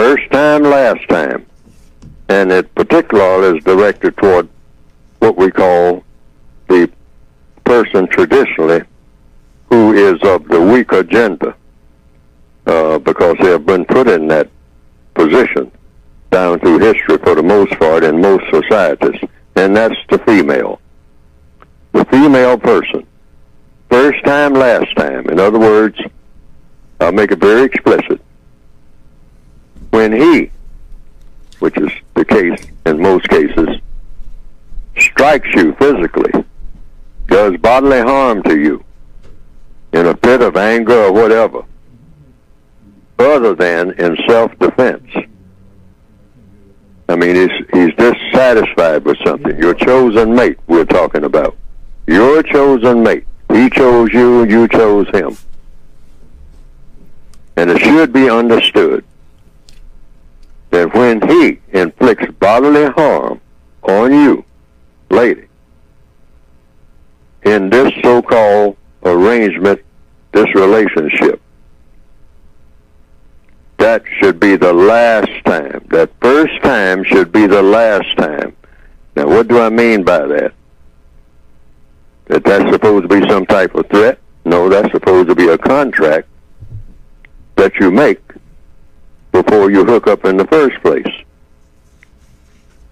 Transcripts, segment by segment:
First time, last time. And it particularly is directed toward what we call the person traditionally who is of the weaker gender, because they have been put in that position down through history for the most part in most societies, and that's the female. The female person. First time, last time. In other words, I'll make it very explicit. When he, which is the case in most cases, strikes you physically, does bodily harm to you in a fit of anger or whatever, other than in self-defense. I mean, he's dissatisfied with something. Your chosen mate we're talking about. Your chosen mate. He chose you, you chose him. And it should be understood that when he inflicts bodily harm on you, lady, in this so-called arrangement, this relationship, that should be the last time. That first time should be the last time. Now, what do I mean by that? That that's supposed to be some type of threat? No, that's supposed to be a contract that you make before you hook up in the first place.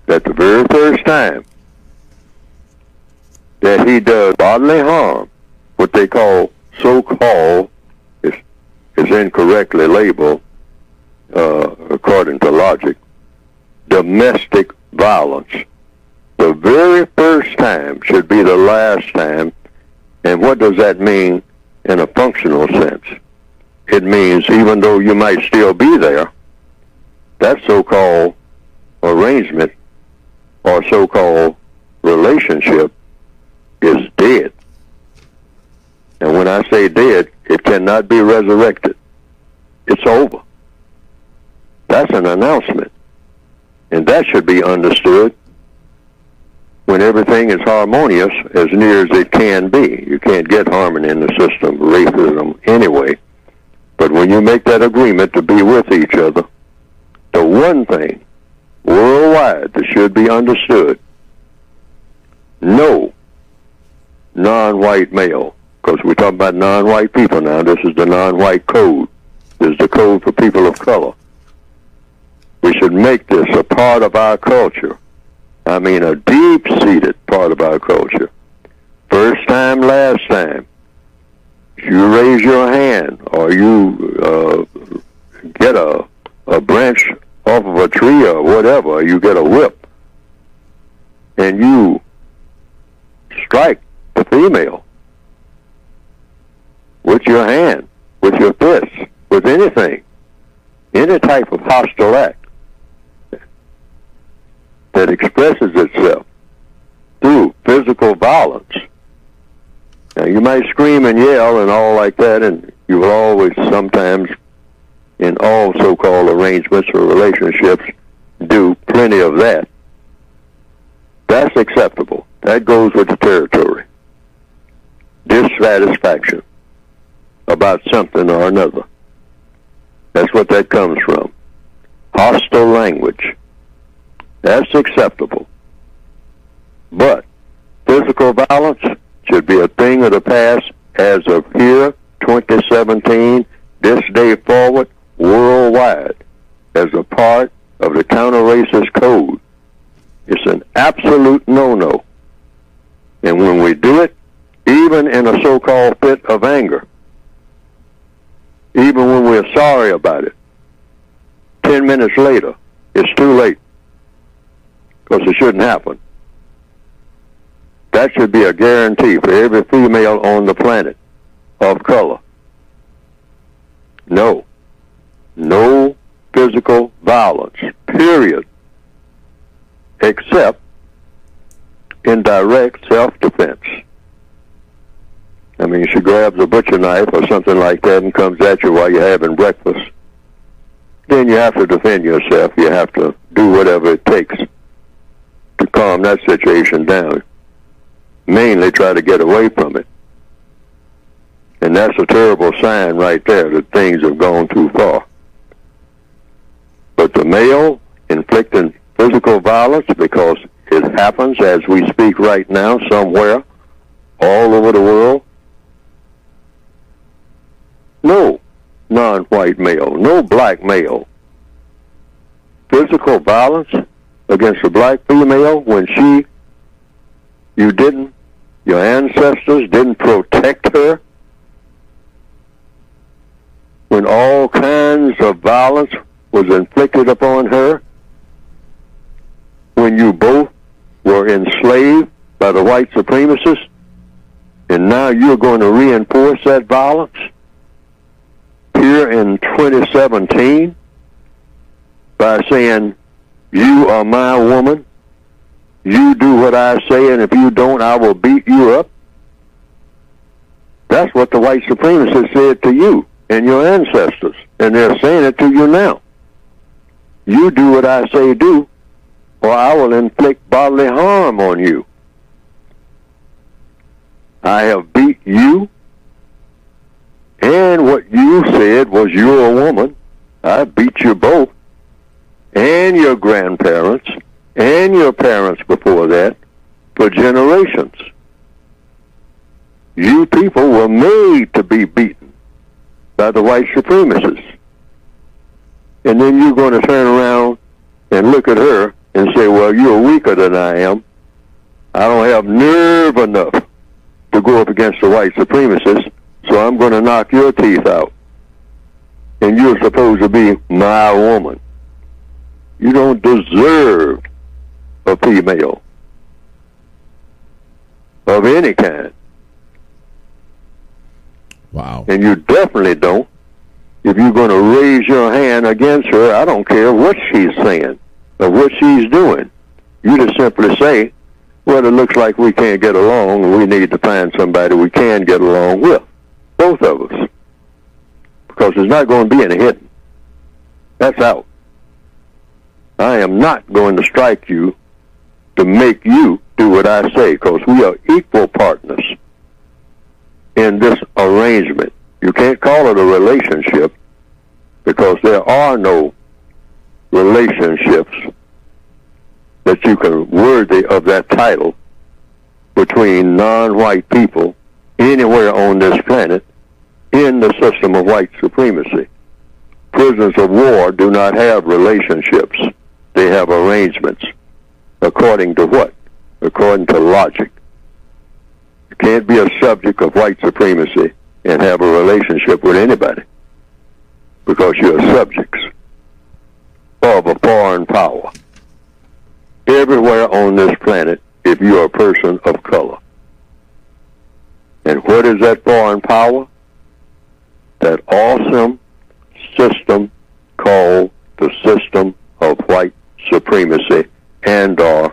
That the very first time that he does bodily harm, what they call, so-called, is incorrectly labeled, according to logic, domestic violence. The very first time should be the last time. And what does that mean in a functional sense? It means even though you might still be there, that so-called arrangement or so-called relationship is dead. And when I say dead, it cannot be resurrected. It's over. That's an announcement. And that should be understood when everything is harmonious as near as it can be. You can't get harmony in the system, racism anyway. But when you make that agreement to be with each other, the one thing worldwide that should be understood, no non-white male, because we're talking about non-white people now. This is the non-white code. This is the code for people of color. We should make this a part of our culture. I mean, a deep-seated part of our culture. First time, last time. You raise your hand, or you get a branch off of a tree or whatever, or you get a whip, and you strike the female with your hand, with your fist, with anything, any type of hostile act that expresses itself through physical violence. Now, you might scream and yell and all like that, and you will always sometimes, in all so-called arrangements or relationships, do plenty of that. That's acceptable. That goes with the territory. Dissatisfaction about something or another. That's what that comes from. Hostile language. That's acceptable. But physical violence should be a thing of the past as of here, 2017, this day forward, worldwide, as a part of the counter-racist code. It's an absolute no-no. And when we do it, even in a so-called fit of anger, even when we're sorry about it, 10 minutes later, it's too late, because it shouldn't happen. That should be a guarantee for every female on the planet of color. No physical violence, period, except in direct self-defense. I mean, she grabs a butcher knife or something like that and comes at you while you're having breakfast. Then you have to defend yourself. You have to do whatever it takes to calm that situation down. Mainly try to get away from it. And that's a terrible sign right there that things have gone too far. But The male inflicting physical violence, because it happens as we speak right now somewhere all over the world. No non-white male, no black male. Physical violence against a black female when your ancestors didn't protect her, when all kinds of violence was inflicted upon her, when you both were enslaved by the white supremacists, and now you're going to reinforce that violence here in 2017 by saying, you are my woman, you do what I say, and if you don't, I will beat you up. That's what the white supremacists said to you and your ancestors, and they're saying it to you now. You do what I say do, or I will inflict bodily harm on you. I have beat you, and what you said was you're a woman. I beat you both, and your grandparents, and your parents before that, for generations. You people were made to be beaten by the white supremacists. And then you're going to turn around and look at her and say, well, you're weaker than I am. I don't have nerve enough to go up against the white supremacists, so I'm going to knock your teeth out. And you're supposed to be my woman. You don't deserve a female of any kind. Wow. And you definitely don't. If you're going to raise your hand against her, I don't care what she's saying or what she's doing. You just simply say, well, it looks like we can't get along, and we need to find somebody we can get along with. Both of us. Because there's not going to be any hitting. That's out. I am not going to strike you to make you do what I say, because we are equal partners in this arrangement. You can't call it a relationship, because there are no relationships that you can worthy of that title between non-white people anywhere on this planet in the system of white supremacy. Prisoners of war do not have relationships. They have arrangements. According to what? According to logic. You can't be a subject of white supremacy and have a relationship with anybody, because you're subjects of a foreign power everywhere on this planet if you're a person of color. And what is that foreign power? That awesome system called the system of white supremacy and/or